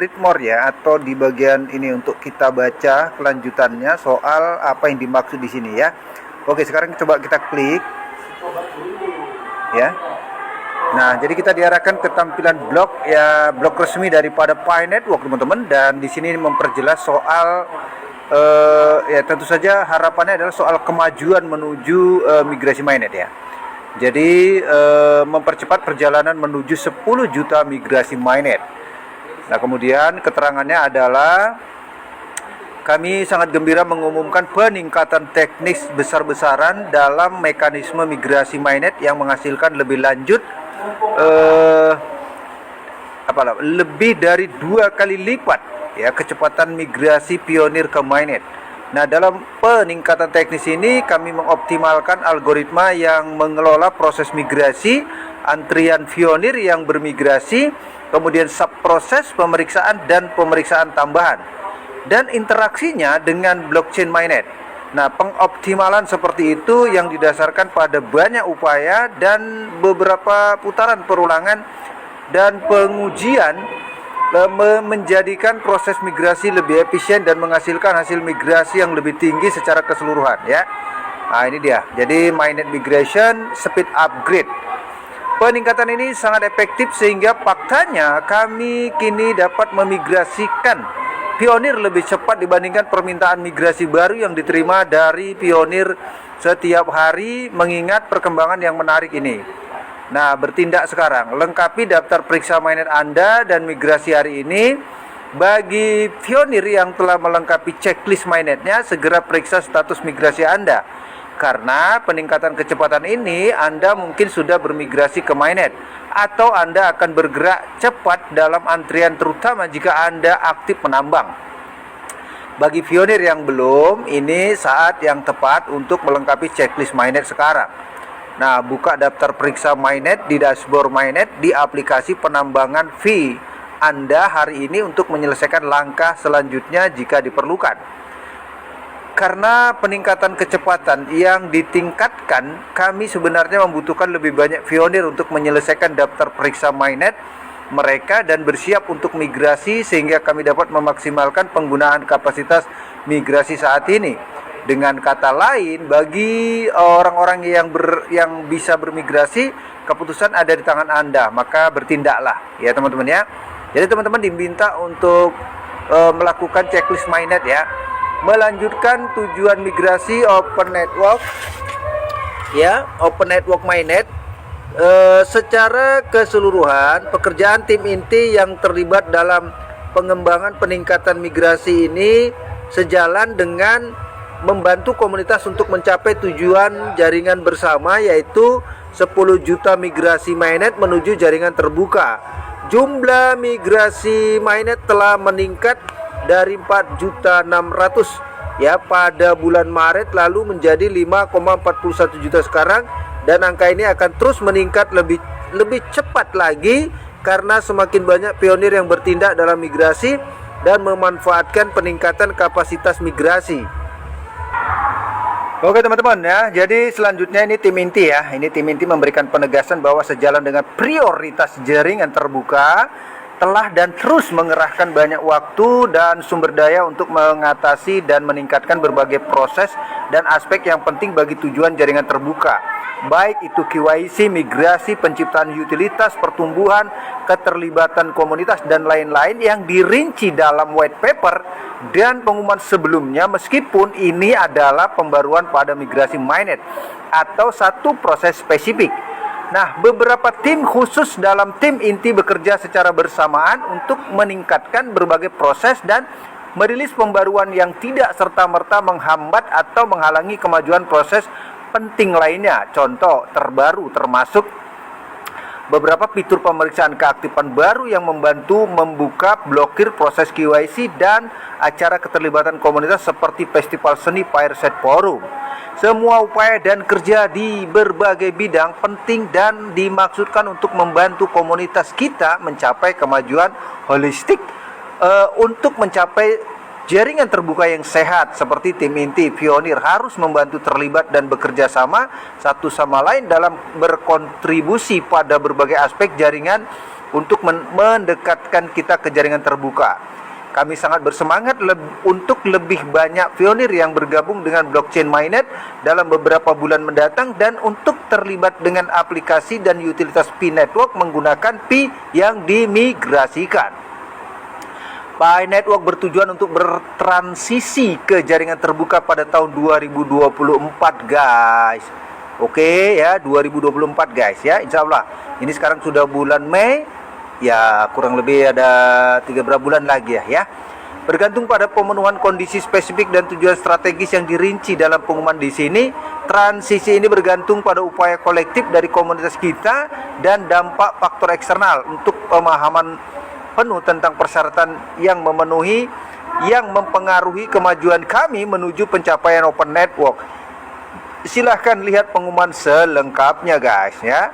read more ya, atau di bagian ini untuk kita baca kelanjutannya soal apa yang dimaksud di sini ya. Oke, sekarang coba kita klik ya. Nah, jadi kita diarahkan ke tampilan blog ya, blog resmi daripada Pi Network teman-teman, dan di sini memperjelas soal ya tentu saja harapannya adalah soal kemajuan menuju migrasi mainnet ya. Jadi mempercepat perjalanan menuju 10 juta migrasi mainnet. Nah, kemudian keterangannya adalah kami sangat gembira mengumumkan peningkatan teknis besar-besaran dalam mekanisme migrasi mainnet yang menghasilkan lebih lanjut lebih dari 2 kali lipat ya kecepatan migrasi pionir ke mainnet. Nah, dalam peningkatan teknis ini kami mengoptimalkan algoritma yang mengelola proses migrasi, antrian pionir yang bermigrasi, kemudian subproses pemeriksaan dan pemeriksaan tambahan, dan interaksinya dengan blockchain mainnet. Nah, pengoptimalan seperti itu yang didasarkan pada banyak upaya dan beberapa putaran perulangan dan pengujian menjadikan proses migrasi lebih efisien dan menghasilkan hasil migrasi yang lebih tinggi secara keseluruhan ya. Nah, ini dia. Jadi mainnet migration speed upgrade. Peningkatan ini sangat efektif sehingga faktanya kami kini dapat memigrasikan pionir lebih cepat dibandingkan permintaan migrasi baru yang diterima dari pionir setiap hari, mengingat perkembangan yang menarik ini. Nah, bertindak sekarang. Lengkapi daftar periksa mainnet Anda dan migrasi hari ini. Bagi pionir yang telah melengkapi checklist mainnetnya, segera periksa status migrasi Anda. Karena peningkatan kecepatan ini, Anda mungkin sudah bermigrasi ke mainnet, atau Anda akan bergerak cepat dalam antrian, terutama jika Anda aktif menambang. Bagi pionir yang belum, ini saat yang tepat untuk melengkapi checklist mainnet sekarang. Nah, buka daftar periksa mainnet di dashboard mainnet di aplikasi penambangan fee Anda hari ini untuk menyelesaikan langkah selanjutnya jika diperlukan. Karena peningkatan kecepatan yang ditingkatkan, kami sebenarnya membutuhkan lebih banyak pionir untuk menyelesaikan daftar periksa mainnet mereka dan bersiap untuk migrasi, sehingga kami dapat memaksimalkan penggunaan kapasitas migrasi saat ini. Dengan kata lain, bagi orang-orang yang bisa bermigrasi, keputusan ada di tangan Anda, maka bertindaklah ya teman-teman ya. Jadi teman-teman diminta untuk melakukan checklist mainnet ya, melanjutkan tujuan migrasi open network ya, open network mainnet. Secara keseluruhan, pekerjaan tim inti yang terlibat dalam pengembangan peningkatan migrasi ini sejalan dengan membantu komunitas untuk mencapai tujuan jaringan bersama, yaitu 10 juta migrasi mainnet menuju jaringan terbuka. Jumlah migrasi mainnet telah meningkat dari 4.600.000 ya pada bulan Maret lalu menjadi 5,41 juta sekarang, dan angka ini akan terus meningkat lebih cepat lagi karena semakin banyak pionir yang bertindak dalam migrasi dan memanfaatkan peningkatan kapasitas migrasi. Oke teman-teman ya, jadi selanjutnya ini tim inti ya. Ini tim inti memberikan penegasan bahwa sejalan dengan prioritas jaringan terbuka, telah dan terus mengerahkan banyak waktu dan sumber daya untuk mengatasi dan meningkatkan berbagai proses dan aspek yang penting bagi tujuan jaringan terbuka. Baik itu KYC, migrasi, penciptaan utilitas, pertumbuhan, keterlibatan komunitas, dan lain-lain yang dirinci dalam white paper dan pengumuman sebelumnya, meskipun ini adalah pembaruan pada migrasi mainnet atau satu proses spesifik. Nah, beberapa tim khusus dalam tim inti bekerja secara bersamaan untuk meningkatkan berbagai proses dan merilis pembaruan yang tidak serta-merta menghambat atau menghalangi kemajuan proses penting lainnya. Contoh terbaru termasuk beberapa fitur pemeriksaan keaktifan baru yang membantu membuka blokir proses KYC dan acara keterlibatan komunitas seperti festival seni Fireside Forum. Semua upaya dan kerja di berbagai bidang penting dan dimaksudkan untuk membantu komunitas kita mencapai kemajuan holistik untuk mencapai Jaringan terbuka yang sehat seperti tim inti, pionir harus membantu terlibat dan bekerja sama satu sama lain dalam berkontribusi pada berbagai aspek jaringan untuk mendekatkan kita ke jaringan terbuka. Kami sangat bersemangat untuk lebih banyak pionir yang bergabung dengan blockchain mainnet dalam beberapa bulan mendatang dan untuk terlibat dengan aplikasi dan utilitas Pi Network menggunakan Pi yang dimigrasikan. Pi Network bertujuan untuk bertransisi ke jaringan terbuka pada tahun 2024 guys. Oke ya, 2024 guys ya, insya Allah. Ini sekarang sudah bulan Mei, ya kurang lebih ada 3 bulan lagi ya. Bergantung pada pemenuhan kondisi spesifik dan tujuan strategis yang dirinci dalam pengumuman di sini. Transisi ini bergantung pada upaya kolektif dari komunitas kita dan dampak faktor eksternal untuk pemahaman penuh tentang persyaratan yang mempengaruhi kemajuan kami menuju pencapaian open network. Silahkan lihat pengumuman selengkapnya guys ya.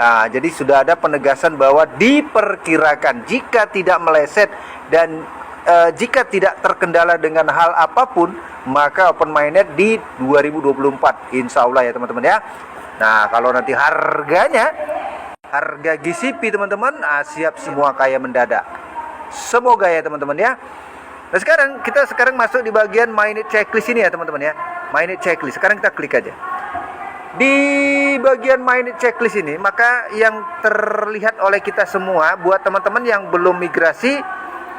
Nah, jadi sudah ada penegasan bahwa diperkirakan jika tidak meleset dan jika tidak terkendala dengan hal apapun, maka open mainnet di 2024 insya Allah ya teman-teman ya. Nah, kalau nanti harga GCP teman-teman, siap semua kaya mendadak. Semoga ya teman-teman ya. Nah kita sekarang masuk di bagian mainnet checklist ini ya teman-teman ya. Mainnet checklist. Sekarang kita klik aja. Di bagian mainnet checklist ini, maka yang terlihat oleh kita semua buat teman-teman yang belum migrasi,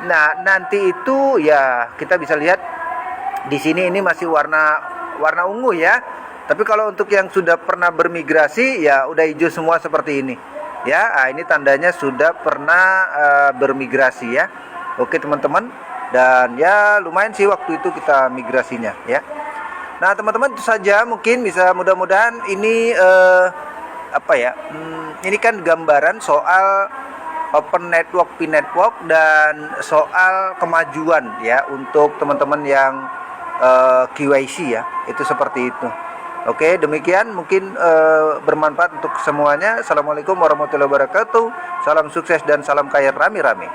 nah nanti itu ya kita bisa lihat di sini ini masih warna ungu ya. Tapi kalau untuk yang sudah pernah bermigrasi ya udah hijau semua seperti ini. Ya, ini tandanya sudah pernah bermigrasi ya. Oke teman-teman, dan ya lumayan sih waktu itu kita migrasinya ya. Nah teman-teman, itu saja mungkin bisa mudah-mudahan ini ini kan gambaran soal open network, Pi Network, dan soal kemajuan ya untuk teman-teman yang KYC ya, itu seperti itu. Oke, demikian mungkin bermanfaat untuk semuanya. Assalamualaikum warahmatullahi wabarakatuh. Salam sukses dan salam kaya rame-rame.